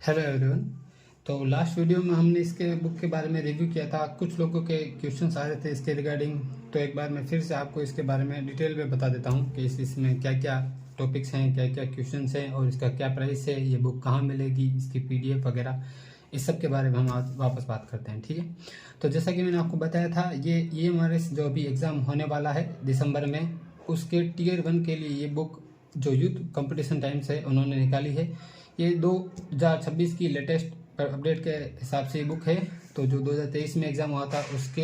Hello everyone. तो last video में हमने इसके बुक के बारे में रिव्यू किया था। कुछ लोगों के क्वेश्चंस आ रहे थे इसके रिगार्डिंग, तो एक बार मैं फिर से आपको इसके बारे में डिटेल में बता देता हूँ कि इसमें क्या क्या टॉपिक्स हैं, क्या क्या क्वेश्चंस हैं और इसका क्या प्राइस है, ये बुक कहाँ मिलेगी, इसकी PDF वगैरह, इस सब के बारे में हम आज वापस बात करते हैं। ठीक है, तो जैसा कि मैंने आपको बताया था, ये हमारे जो अभी एग्ज़ाम होने वाला है दिसंबर में, उसके Tier 1 के लिए ये बुक जो यूथ कंपटीशन टाइम्स है उन्होंने निकाली है। ये 2026 की लेटेस्ट अपडेट के हिसाब से ये बुक है। तो जो 2023 में एग्ज़ाम हुआ था उसके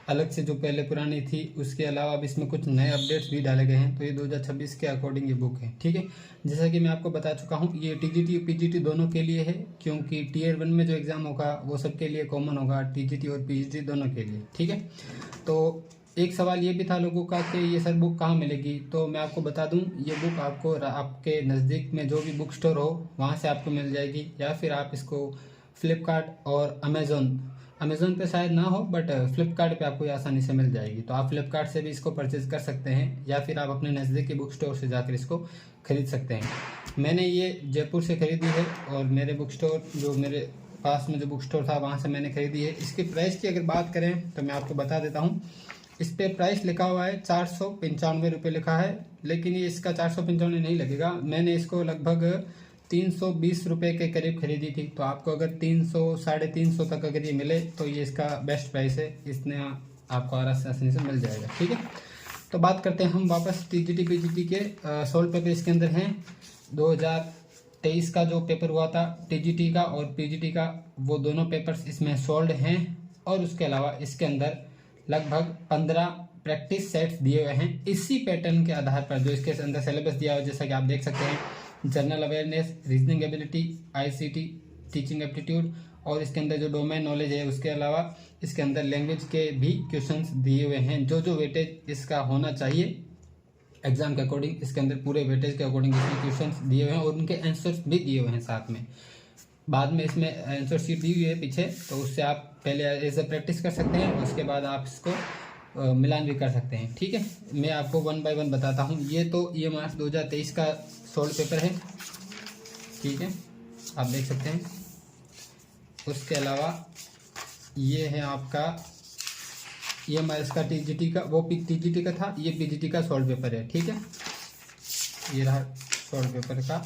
अलग से जो पहले पुरानी थी, उसके अलावा अब इसमें कुछ नए अपडेट्स भी डाले गए हैं। तो ये 2026 के अकॉर्डिंग ये बुक है। ठीक है, जैसा कि मैं आपको बता चुका हूँ, ये TGT और PGT दोनों के लिए है, क्योंकि Tier 1 में जो एग्ज़ाम होगा वो सबके लिए कॉमन होगा, TGT और PGT दोनों के लिए। ठीक है, तो एक सवाल ये भी था लोगों का कि ये सर बुक कहाँ मिलेगी। तो मैं आपको बता दूं, ये बुक आपको आपके नज़दीक में जो भी बुक स्टोर हो वहाँ से आपको मिल जाएगी, या फिर आप इसको फ्लिपकार्ट और अमेज़ोन पे शायद ना हो, बट फ्लिपकार्ट पे आपको ये आसानी से मिल जाएगी। तो आप फ्लिपकार्ट से भी इसको परचेज कर सकते हैं, या फिर आप अपने नज़दीक के बुक स्टोर से जाकर इसको खरीद सकते हैं। मैंने ये जयपुर से खरीदी है, और मेरे बुक स्टोर जो मेरे पास में जो बुक स्टोर था वहाँ से मैंने खरीदी है। इसकी प्राइस की अगर बात करें तो मैं आपको बता देता हूँ। इस पे प्राइस लिखा हुआ है 495 रुपये लिखा है, लेकिन ये इसका 495 नहीं लगेगा। मैंने इसको लगभग 320 रुपये के करीब खरीदी थी। तो आपको अगर 300 350 तक अगर ये मिले तो ये इसका बेस्ट प्राइस है, इसने आपको आसानी से मिल जाएगा। ठीक है, तो बात करते हैं हम वापस TGT PGT के। सोल्ड पेपर इसके अंदर हैं। 2023 का जो पेपर हुआ था TGT का और PGT का, वो दोनों पेपर्स इसमें सोल्ड हैं। और उसके अलावा इसके अंदर लगभग 15 प्रैक्टिस सेट्स दिए हुए हैं इसी पैटर्न के आधार पर, जो इसके अंदर सिलेबस दिया हुआ है। जैसा कि आप देख सकते हैं, general awareness, reasoning ability, ICT, teaching aptitude, और इसके अंदर जो डोमेन नॉलेज है उसके अलावा इसके अंदर लैंग्वेज के भी क्वेश्चंस दिए हुए हैं। जो वेटेज इसका होना चाहिए एग्जाम के अकॉर्डिंग, इसके अंदर पूरे वेटेज के अकॉर्डिंग इसमें क्वेश्चंस दिए हुए हैं, और उनके आंसर्स भी दिए हुए हैं साथ में। बाद में इसमें आंसर शीट दी हुई है पीछे, तो उससे आप पहले ऐसे प्रैक्टिस कर सकते हैं, और उसके बाद आप इसको मिलान भी कर सकते हैं। ठीक है, मैं आपको 1 बाय 1 बताता हूँ। ये तो ये मार्च 2023 का सोल्ड पेपर है। ठीक है, आप देख सकते हैं। उसके अलावा ये है आपका, ये हमारा इसका TGT का, वो TGT का था, ये PGT का सोल्ड पेपर है। ठीक है, ये रहा सोल्ड पेपर का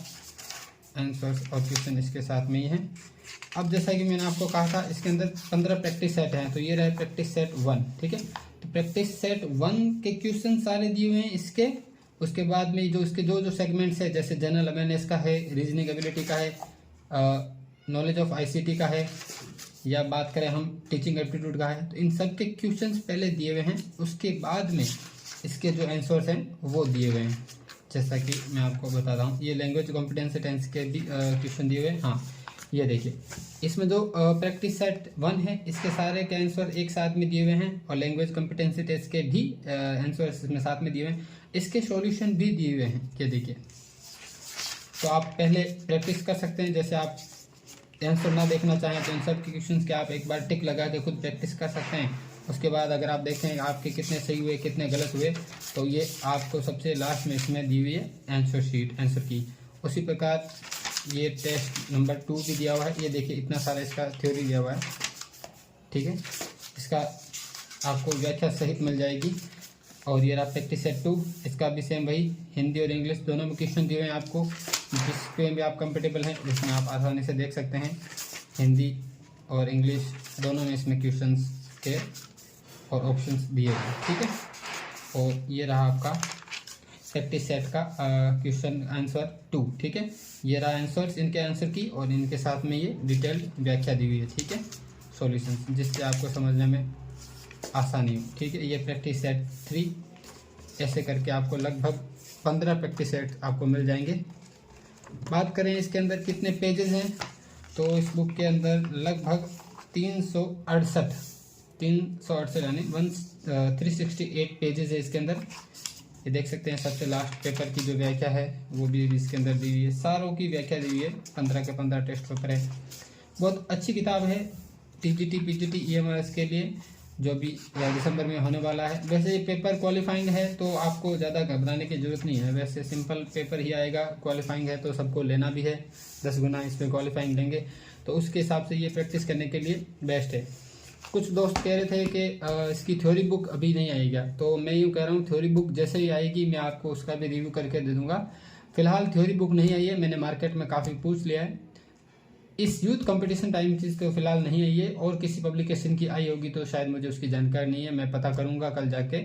आंसर्स और क्वेश्चन इसके साथ में ही है। अब जैसा कि मैंने आपको कहा था, इसके अंदर 15 प्रैक्टिस सेट हैं। तो ये रहे प्रैक्टिस सेट 1। ठीक है, तो प्रैक्टिस सेट 1 के क्वेश्चन सारे दिए हुए हैं इसके। उसके बाद में जो इसके जो सेगमेंट्स है, जैसे जनरल अवेयरनेस का है, रीजनिंग एबिलिटी का है, नॉलेज ऑफ ICT का है, या बात करें हम टीचिंग एप्टीट्यूड का है, तो इन सब के क्वेश्चन पहले दिए हुए हैं। उसके बाद में इसके जो आंसर्स हैं वो दिए हुए हैं। जैसा कि मैं आपको बताता हूँ, ये लैंग्वेज कॉम्पिटेंसी टेंस के भी क्वेश्चन दिए हुए हैं। हाँ, ये देखिए, इसमें जो प्रैक्टिस सेट 1 है, इसके सारे के आंसर एक साथ में दिए हुए हैं, और लैंग्वेज कॉम्पिटेंसी टेस्ट के भी आंसर इसमें साथ में दिए हुए हैं। इसके सॉल्यूशन भी दिए हुए हैं, ये देखिए। तो आप पहले प्रैक्टिस कर सकते हैं। जैसे आप आंसर ना देखना चाहें तो इन सब के क्वेश्चन के आप एक बार टिक लगा के खुद प्रैक्टिस कर सकते हैं। उसके बाद अगर आप देखें आपके कितने सही हुए, कितने गलत हुए, तो ये आपको सबसे लास्ट में इसमें दी हुई है आंसर शीट, आंसर की। उसी प्रकार ये टेस्ट नंबर 2 भी दिया हुआ है। ये देखिए, इतना सारा इसका थ्योरी दिया हुआ है। ठीक है, इसका आपको व्याख्या सहित मिल जाएगी। और ये रहा प्रैक्टिस सेट 2, इसका भी सेम वही, हिंदी और इंग्लिश दोनों में क्वेश्चन दिए हुए हैं आपको, जिस पे भी आप कंफर्टेबल हैं, जिसमें आप आसानी से देख सकते हैं। हिंदी और इंग्लिश दोनों में इसमें क्वेश्चंस के और ऑप्शंस दिए हुए हैं। ठीक है, और ये रहा आपका प्रैक्टिस सेट का क्वेश्चन आंसर 2। ठीक है, ये रहा आंसर्स, इनके आंसर की, और इनके साथ में ये डिटेल्ड व्याख्या दी हुई है। ठीक है, सॉल्यूशंस, जिससे आपको समझने में आसानी हो। ठीक है, ये प्रैक्टिस सेट 3, ऐसे करके आपको लगभग 15 प्रैक्टिस सेट आपको मिल जाएंगे। बात करें इसके अंदर कितने पेजेस हैं, तो इस बुक के अंदर लगभग 368 यानी 368 पेजेस है इसके अंदर। ये देख सकते हैं, सबसे लास्ट पेपर की जो व्याख्या है वो भी इसके अंदर दी हुई है। सारों की व्याख्या दी हुई है, 15 के 15 टेस्ट पेपर है। बहुत अच्छी किताब है TGT PGT EMRS के लिए। जो भी दिसंबर में होने वाला है। वैसे ये पेपर क्वालिफाइंग है तो आपको ज़्यादा घबराने की ज़रूरत नहीं है, वैसे सिंपल पेपर ही आएगा। क्वालिफाइंग है तो सबको लेना भी है, 10 गुना इस पर क्वालिफाइंग लेंगे, तो उसके हिसाब से ये प्रैक्टिस करने के लिए बेस्ट है। कुछ दोस्त कह रहे थे कि इसकी थ्योरी बुक अभी नहीं आएगा, तो मैं यूँ कह रहा हूँ थ्योरी बुक जैसे ही आएगी मैं आपको उसका भी रिव्यू करके दे दूँगा। फिलहाल थ्योरी बुक नहीं आई है, मैंने मार्केट में काफ़ी पूछ लिया है। इस यूथ कंपटीशन टाइम चीज़ तो फिलहाल नहीं आई है, और किसी पब्लिकेशन की आई होगी तो शायद मुझे उसकी जानकारी नहीं है, मैं पता करूँगा कल जाके।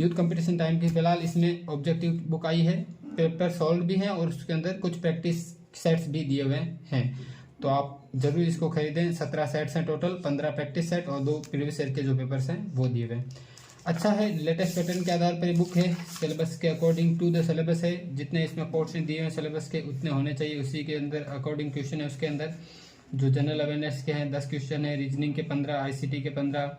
यूथ कंपटीशन टाइम की फिलहाल इसमें ऑब्जेक्टिव बुक आई है, पेपर सॉल्व भी हैं और उसके अंदर कुछ प्रैक्टिस सेट्स भी दिए हुए हैं, तो आप जरूर इसको खरीदें। 17 सेट्स हैं टोटल, 15 प्रैक्टिस सेट और 2 प्रीवियस ईयर के जो पेपर्स हैं वो दिए हुए हैं। अच्छा है, लेटेस्ट पैटर्न के आधार पर ये बुक है, सिलेबस के अकॉर्डिंग टू द सिलेबस है, जितने इसमें पोर्शन दिए हुए हैं सिलेबस के उतने होने चाहिए, उसी के अंदर अकॉर्डिंग क्वेश्चन है। उसके अंदर जो जनरल अवेयरनेस के हैं 10 क्वेश्चन है, रीजनिंग के 15, आईसीटी के 15,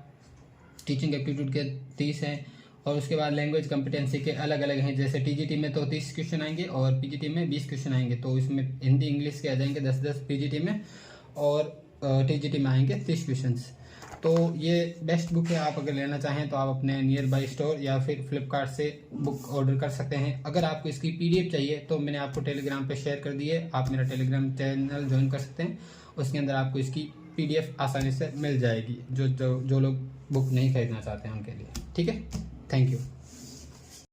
टीचिंग एप्टीट्यूड के 30 हैं, और उसके बाद लैंग्वेज कॉम्पिटेंसी के अलग अलग हैं। जैसे टीजीटी में तो 30 क्वेश्चन आएंगे और पीजीटी में 20 क्वेश्चन आएंगे, तो इसमें हिंदी इंग्लिश के आ जाएंगे 10-10 पीजीटी में, और टीजीटी में आएंगे 30 क्वेश्चन। तो ये बेस्ट बुक है, आप अगर लेना चाहें तो आप अपने नियर बाई स्टोर या फिर फ्लिपकार्ट से बुक ऑर्डर कर सकते हैं। अगर आपको इसकी पीडीएफ चाहिए तो मैंने आपको टेलीग्राम पे शेयर कर दी है, आप मेरा टेलीग्राम चैनल ज्वाइन कर सकते हैं, उसके अंदर आपको इसकी पीडीएफ आसानी से मिल जाएगी, जो लोग बुक नहीं खरीदना चाहते हैं उनके लिए। ठीक है, थैंक यू।